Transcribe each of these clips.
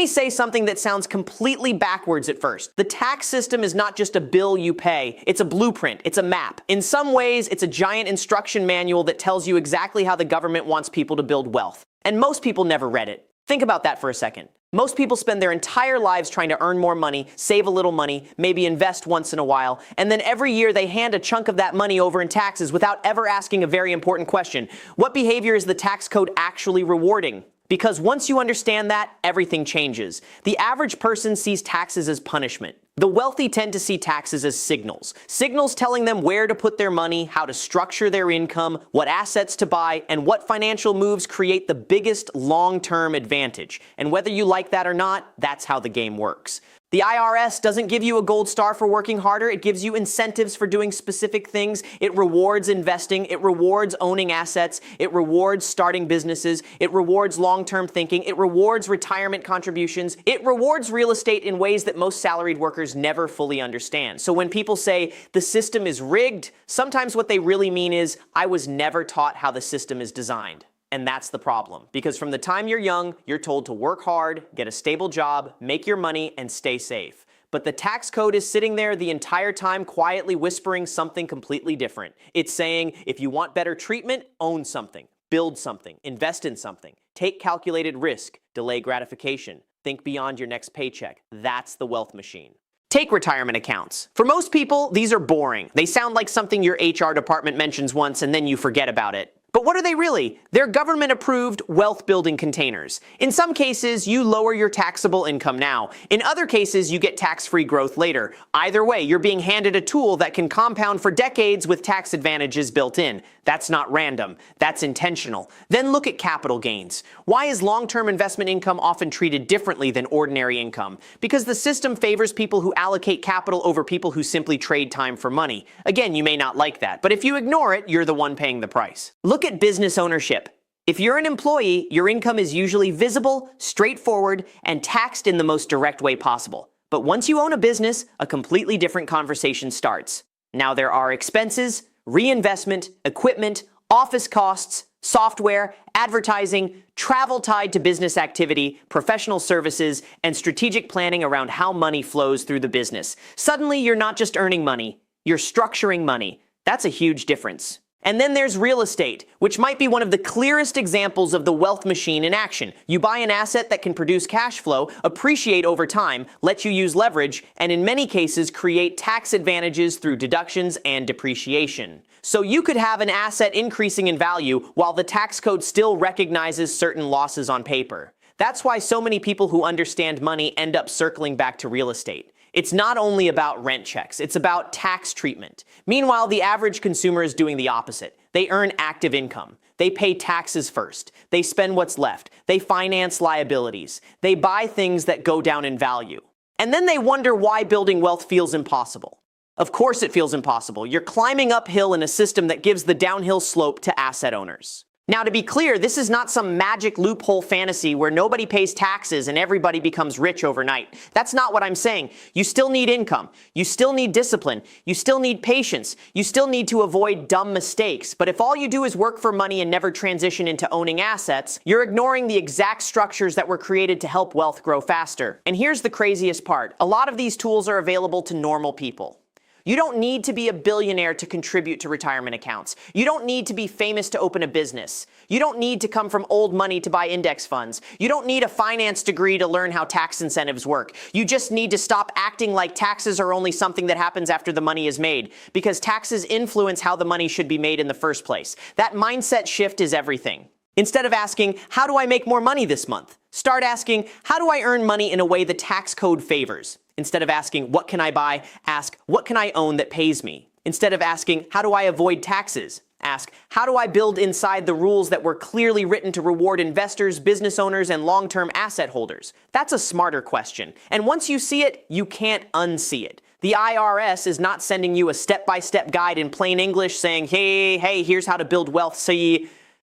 me say something that sounds completely backwards at first. The tax system is not just a bill you pay, it's a blueprint, it's a map. In some ways, it's a giant instruction manual that tells you exactly how the government wants people to build wealth. And most people never read it. Think about that for a second. Most people spend their entire lives trying to earn more money, save a little money, maybe invest once in a while, and then every year they hand a chunk of that money over in taxes without ever asking a very important question. What behavior is the tax code actually rewarding? Because once you understand that, everything changes. The average person sees taxes as punishment. The wealthy tend to see taxes as signals. Signals telling them where to put their money, how to structure their income, what assets to buy, and what financial moves create the biggest long-term advantage. And whether you like that or not, that's how the game works. The IRS doesn't give you a gold star for working harder. It gives you incentives for doing specific things. It rewards investing. It rewards owning assets. It rewards starting businesses. It rewards long-term thinking. It rewards retirement contributions. It rewards real estate in ways that most salaried workers never fully understand. So when people say the system is rigged, sometimes what they really mean is, I was never taught how the system is designed. And that's the problem, because from the time you're young, you're told to work hard, get a stable job, make your money, and stay safe. But the tax code is sitting there the entire time quietly whispering something completely different. It's saying, if you want better treatment, own something, build something, invest in something, take calculated risk, delay gratification, think beyond your next paycheck. That's the wealth machine. Take retirement accounts. For most people, these are boring. They sound like something your HR department mentions once and then you forget about it. But what are they really? They're government-approved wealth-building containers. In some cases, you lower your taxable income now. In other cases, you get tax-free growth later. Either way, you're being handed a tool that can compound for decades with tax advantages built in. That's not random. That's intentional. Then look at capital gains. Why is long-term investment income often treated differently than ordinary income? Because the system favors people who allocate capital over people who simply trade time for money. Again, you may not like that, but if you ignore it, you're the one paying the price. Look at business ownership. If you're an employee, your income is usually visible, straightforward, and taxed in the most direct way possible. But once you own a business, a completely different conversation starts. Now there are expenses, reinvestment, equipment, office costs, software, advertising, travel tied to business activity, professional services, and strategic planning around how money flows through the business. Suddenly, you're not just earning money, you're structuring money. That's a huge difference. And then there's real estate, which might be one of the clearest examples of the wealth machine in action. You buy an asset that can produce cash flow, appreciate over time, let you use leverage, and in many cases create tax advantages through deductions and depreciation. So you could have an asset increasing in value while the tax code still recognizes certain losses on paper. That's why so many people who understand money end up circling back to real estate. It's not only about rent checks, it's about tax treatment. Meanwhile, the average consumer is doing the opposite. They earn active income. They pay taxes first. They spend what's left. They finance liabilities. They buy things that go down in value. And then they wonder why building wealth feels impossible. Of course it feels impossible. You're climbing uphill in a system that gives the downhill slope to asset owners. Now, to be clear, this is not some magic loophole fantasy where nobody pays taxes and everybody becomes rich overnight. That's not what I'm saying. You still need income. You still need discipline. You still need patience. You still need to avoid dumb mistakes. But if all you do is work for money and never transition into owning assets, you're ignoring the exact structures that were created to help wealth grow faster. And here's the craziest part. A lot of these tools are available to normal people. You don't need to be a billionaire to contribute to retirement accounts. You don't need to be famous to open a business. You don't need to come from old money to buy index funds. You don't need a finance degree to learn how tax incentives work. You just need to stop acting like taxes are only something that happens after the money is made, because taxes influence how the money should be made in the first place. That mindset shift is everything. Instead of asking, how do I make more money this month? Start asking, how do I earn money in a way the tax code favors? Instead of asking, what can I buy? Ask, what can I own that pays me? Instead of asking, how do I avoid taxes? Ask, how do I build inside the rules that were clearly written to reward investors, business owners, and long-term asset holders? That's a smarter question. And once you see it, you can't unsee it. The IRS is not sending you a step-by-step guide in plain English saying, hey, here's how to build wealth. See,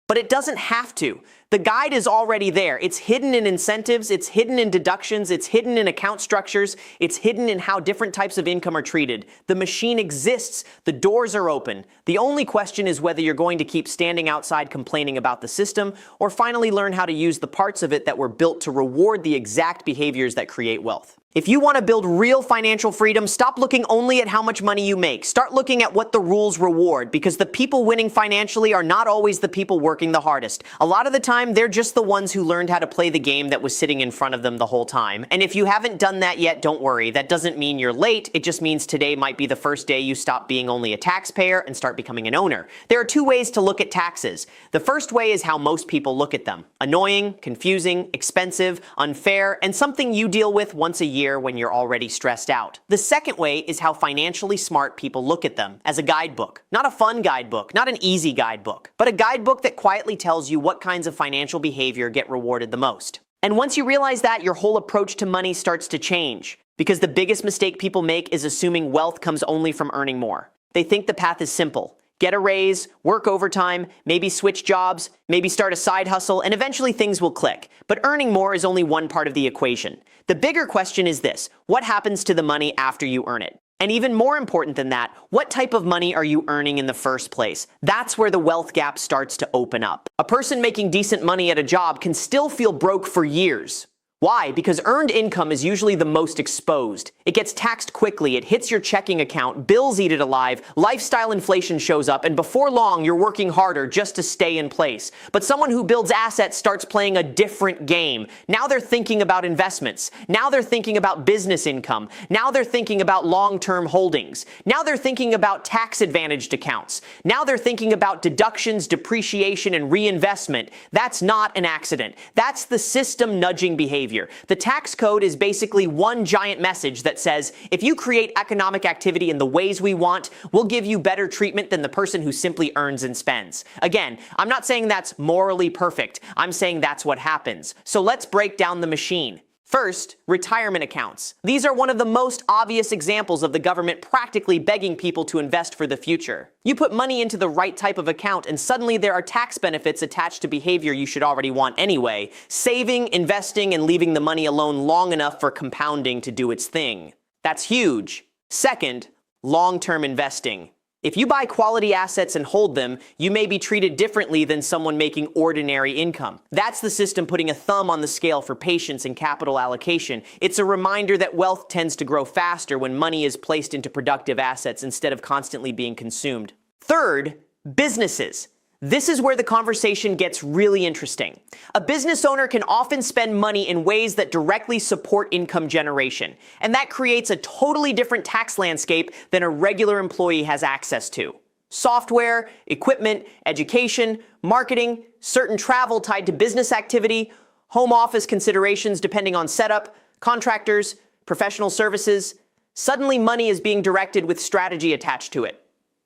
But it doesn't have to. The guide is already there. It's hidden in incentives, it's hidden in deductions, it's hidden in account structures, it's hidden in how different types of income are treated. The machine exists, the doors are open. The only question is whether you're going to keep standing outside complaining about the system, or finally learn how to use the parts of it that were built to reward the exact behaviors that create wealth. If you want to build real financial freedom, stop looking only at how much money you make. Start looking at what the rules reward, because the people winning financially are not always the people working the hardest. A lot of the time, they're just the ones who learned how to play the game that was sitting in front of them the whole time. And if you haven't done that yet, don't worry. That doesn't mean you're late. It just means today might be the first day you stop being only a taxpayer and start becoming an owner. There are two ways to look at taxes. The first way is how most people look at them. Annoying, confusing, expensive, unfair, and something you deal with once a year when you're already stressed out. The second way is how financially smart people look at them, as a guidebook. Not a fun guidebook, not an easy guidebook, but a guidebook that quietly tells you what kinds of financial behavior get rewarded the most. And once you realize that, your whole approach to money starts to change. Because the biggest mistake people make is assuming wealth comes only from earning more. They think the path is simple. Get a raise, work overtime, maybe switch jobs, maybe start a side hustle, and eventually things will click. But earning more is only one part of the equation. The bigger question is this: what happens to the money after you earn it? And even more important than that, what type of money are you earning in the first place? That's where the wealth gap starts to open up. A person making decent money at a job can still feel broke for years. Why? Because earned income is usually the most exposed. It gets taxed quickly, it hits your checking account, bills eat it alive, lifestyle inflation shows up, and before long you're working harder just to stay in place. But someone who builds assets starts playing a different game. Now they're thinking about investments. Now they're thinking about business income. Now they're thinking about long-term holdings. Now they're thinking about tax-advantaged accounts. Now they're thinking about deductions, depreciation, and reinvestment. That's not an accident. That's the system nudging behavior. The tax code is basically one giant message that says, if you create economic activity in the ways we want, we'll give you better treatment than the person who simply earns and spends. Again, I'm not saying that's morally perfect. I'm saying that's what happens. So let's break down the machine. First, retirement accounts. These are one of the most obvious examples of the government practically begging people to invest for the future. You put money into the right type of account and suddenly there are tax benefits attached to behavior you should already want anyway, saving, investing, and leaving the money alone long enough for compounding to do its thing. That's huge. Second, long-term investing. If you buy quality assets and hold them, you may be treated differently than someone making ordinary income. That's the system putting a thumb on the scale for patience and capital allocation. It's a reminder that wealth tends to grow faster when money is placed into productive assets instead of constantly being consumed. Third, businesses. This is where the conversation gets really interesting. A business owner can often spend money in ways that directly support income generation, and that creates a totally different tax landscape than a regular employee has access to. Software, equipment, education, marketing, certain travel tied to business activity, home office considerations depending on setup, contractors, professional services. Suddenly money is being directed with strategy attached to it.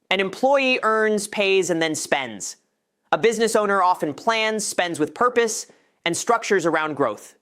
An employee earns, pays, and then spends. A business owner often plans, spends with purpose, and structures around growth.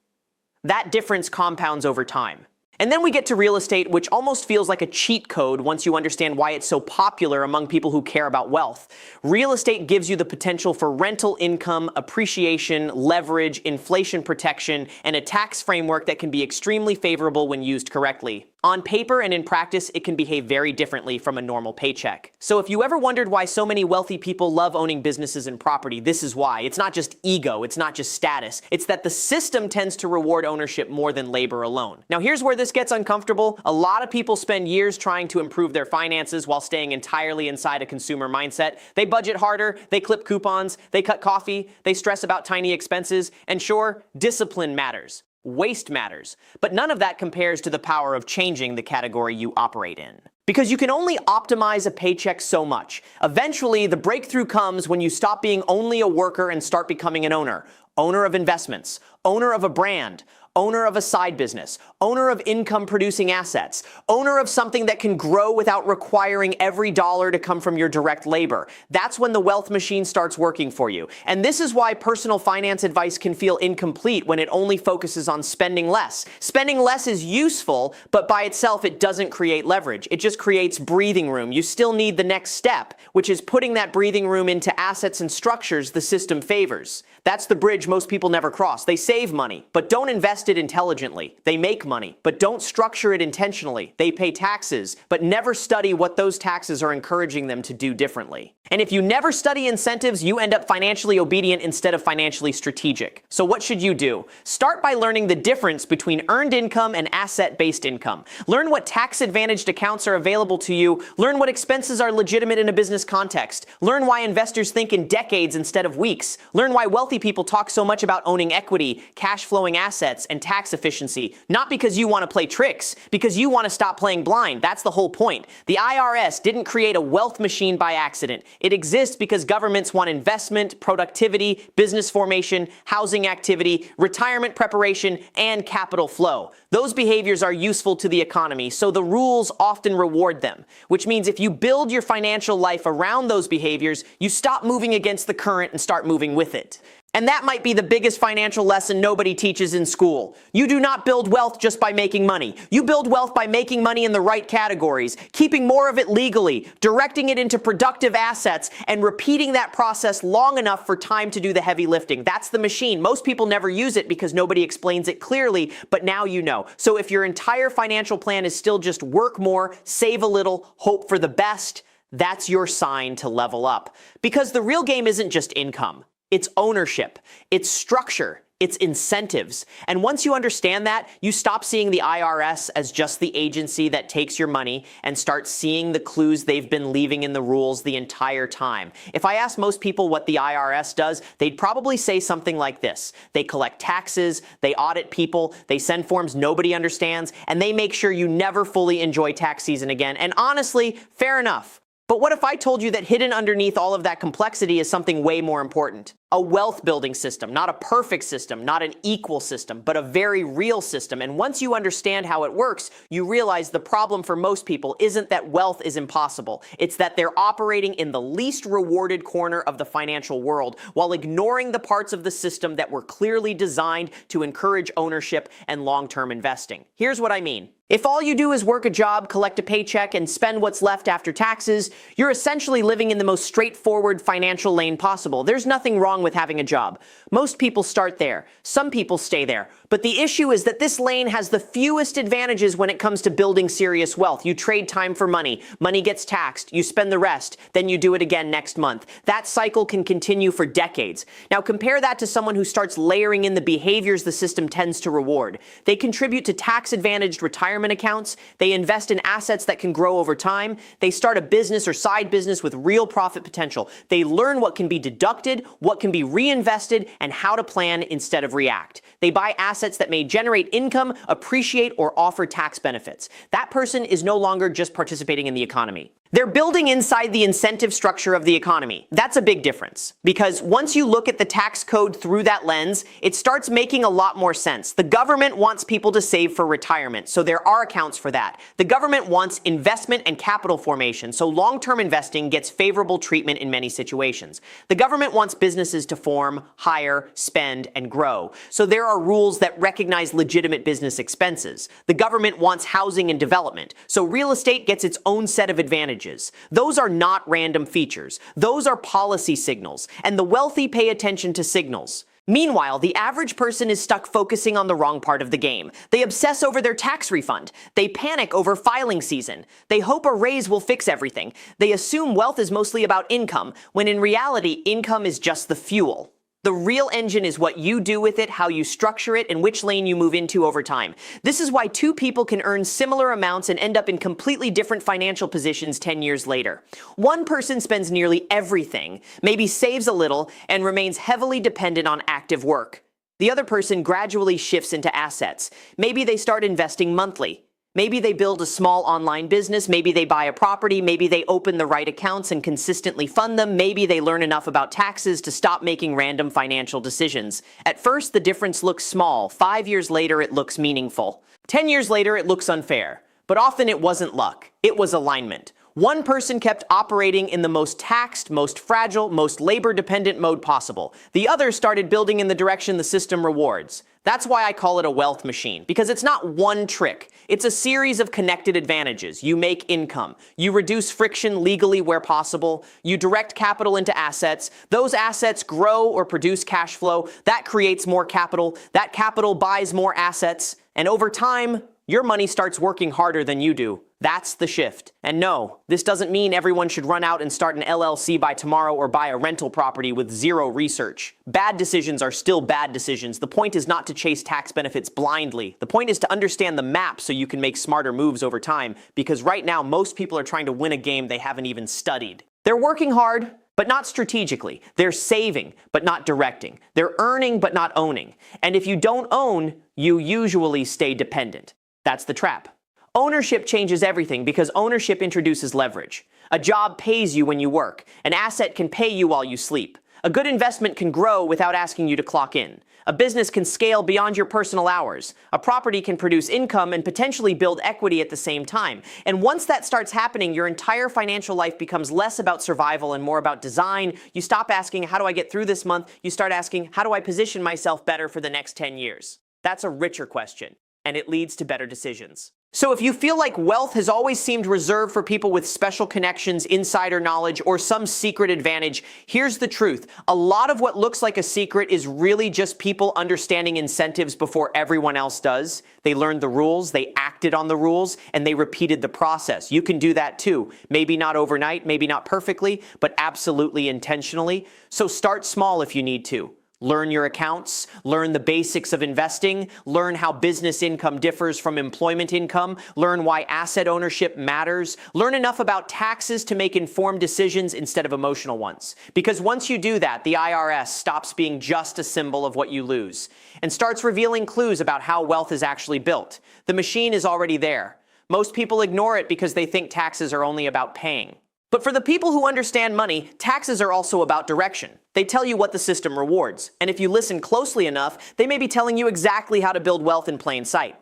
That difference compounds over time. And then we get to real estate, which almost feels like a cheat code once you understand why it's so popular among people who care about wealth. Real estate gives you the potential for rental income, appreciation, leverage, inflation protection, and a tax framework that can be extremely favorable when used correctly. On paper and in practice, it can behave very differently from a normal paycheck. So if you ever wondered why so many wealthy people love owning businesses and property, this is why. It's not just ego, it's not just status. It's that the system tends to reward ownership more than labor alone. Now here's where this gets uncomfortable. A lot of people spend years trying to improve their finances while staying entirely inside a consumer mindset. They budget harder, they clip coupons, they cut coffee, they stress about tiny expenses, and sure, discipline matters. Waste matters, but none of that compares to the power of changing the category you operate in. Because you can only optimize a paycheck so much. Eventually, the breakthrough comes when you stop being only a worker and start becoming an owner. Owner of investments, owner of a brand, owner of a side business, owner of income-producing assets, owner of something that can grow without requiring every dollar to come from your direct labor. That's when the wealth machine starts working for you. And this is why personal finance advice can feel incomplete when it only focuses on spending less. Spending less is useful, but by itself it doesn't create leverage. It just creates breathing room. You still need the next step, which is putting that breathing room into assets and structures the system favors. That's the bridge most people never cross. They save money, but don't invest it intelligently. They make money, but don't structure it intentionally. They pay taxes, but never study what those taxes are encouraging them to do differently. And if you never study incentives, you end up financially obedient instead of financially strategic. So what should you do? Start by learning the difference between earned income and asset-based income. Learn what tax-advantaged accounts are available to you. Learn what expenses are legitimate in a business context. Learn why investors think in decades instead of weeks. Learn why wealthy people talk so much about owning equity, cash flowing assets, and tax efficiency. Not because you want to play tricks, because you want to stop playing blind. That's the whole point. The IRS didn't create a wealth machine by accident. It exists because governments want investment, productivity, business formation, housing activity, retirement preparation, and capital flow. Those behaviors are useful to the economy, so the rules often reward them, which means if you build your financial life around those behaviors, you stop moving against the current and start moving with it. And that might be the biggest financial lesson nobody teaches in school. You do not build wealth just by making money. You build wealth by making money in the right categories, keeping more of it legally, directing it into productive assets, and repeating that process long enough for time to do the heavy lifting. That's the machine. Most people never use it because nobody explains it clearly, but now you know. So if your entire financial plan is still just work more, save a little, hope for the best, that's your sign to level up. Because the real game isn't just income. It's ownership, it's structure, it's incentives. And once you understand that, you stop seeing the IRS as just the agency that takes your money and start seeing the clues they've been leaving in the rules the entire time. If I ask most people what the IRS does, they'd probably say something like this. They collect taxes, they audit people, they send forms nobody understands, and they make sure you never fully enjoy tax season again. And honestly, fair enough. But what if I told you that hidden underneath all of that complexity is something way more important? A wealth building system, not a perfect system, not an equal system, but a very real system. And once you understand how it works, you realize the problem for most people isn't that wealth is impossible. It's that they're operating in the least rewarded corner of the financial world while ignoring the parts of the system that were clearly designed to encourage ownership and long-term investing. Here's what I mean. If all you do is work a job, collect a paycheck, and spend what's left after taxes, you're essentially living in the most straightforward financial lane possible. There's nothing wrong with having a job. Most people start there. Some people stay there. But the issue is that this lane has the fewest advantages when it comes to building serious wealth. You trade time for money. Money gets taxed. You spend the rest. Then you do it again next month. That cycle can continue for decades. Now compare that to someone who starts layering in the behaviors the system tends to reward. They contribute to tax-advantaged retirement accounts. They invest in assets that can grow over time. They start a business or side business with real profit potential. They learn what can be deducted, what can be reinvested, and how to plan instead of react. They buy assets that may generate income, appreciate, or offer tax benefits. That person is no longer just participating in the economy. They're building inside the incentive structure of the economy. That's a big difference, because once you look at the tax code through that lens, it starts making a lot more sense. The government wants people to save for retirement, so there are accounts for that. The government wants investment and capital formation, so long-term investing gets favorable treatment in many situations. The government wants businesses to form, hire, spend, and grow, so there are rules that recognize legitimate business expenses. The government wants housing and development, so real estate gets its own set of advantages. Those are not random features. Those are policy signals, and the wealthy pay attention to signals. Meanwhile, the average person is stuck focusing on the wrong part of the game. They obsess over their tax refund. They panic over filing season. They hope a raise will fix everything. They assume wealth is mostly about income, when in reality, income is just the fuel. The real engine is what you do with it, how you structure it, and which lane you move into over time. This is why two people can earn similar amounts and end up in completely different financial positions 10 years later. One person spends nearly everything, maybe saves a little, and remains heavily dependent on active work. The other person gradually shifts into assets. Maybe they start investing monthly. Maybe they build a small online business, maybe they buy a property, maybe they open the right accounts and consistently fund them, maybe they learn enough about taxes to stop making random financial decisions. At first, the difference looks small. 5 years later, it looks meaningful. 10 years later, it looks unfair. But often it wasn't luck. It was alignment. One person kept operating in the most taxed, most fragile, most labor-dependent mode possible. The other started building in the direction the system rewards. That's why I call it a wealth machine, because it's not one trick. It's a series of connected advantages. You make income. You reduce friction legally where possible. You direct capital into assets. Those assets grow or produce cash flow. That creates more capital. That capital buys more assets. And over time, your money starts working harder than you do. That's the shift. And no, this doesn't mean everyone should run out and start an LLC by tomorrow or buy a rental property with zero research. Bad decisions are still bad decisions. The point is not to chase tax benefits blindly. The point is to understand the map so you can make smarter moves over time, because right now most people are trying to win a game they haven't even studied. They're working hard, but not strategically. They're saving, but not directing. They're earning, but not owning. And if you don't own, you usually stay dependent. That's the trap. Ownership changes everything because ownership introduces leverage. A job pays you when you work. An asset can pay you while you sleep. A good investment can grow without asking you to clock in. A business can scale beyond your personal hours. A property can produce income and potentially build equity at the same time. And once that starts happening, your entire financial life becomes less about survival and more about design. You stop asking, how do I get through this month? You start asking, how do I position myself better for the next 10 years? That's a richer question, and it leads to better decisions. So if you feel like wealth has always seemed reserved for people with special connections, insider knowledge, or some secret advantage, here's the truth. A lot of what looks like a secret is really just people understanding incentives before everyone else does. They learned the rules, they acted on the rules, and they repeated the process. You can do that too. Maybe not overnight, maybe not perfectly, but absolutely intentionally. So start small if you need to. Learn your accounts, learn the basics of investing, learn how business income differs from employment income, learn why asset ownership matters, learn enough about taxes to make informed decisions instead of emotional ones. Because once you do that, the IRS stops being just a symbol of what you lose and starts revealing clues about how wealth is actually built. The machine is already there. Most people ignore it because they think taxes are only about paying. But for the people who understand money, taxes are also about direction. They tell you what the system rewards. And if you listen closely enough, they may be telling you exactly how to build wealth in plain sight.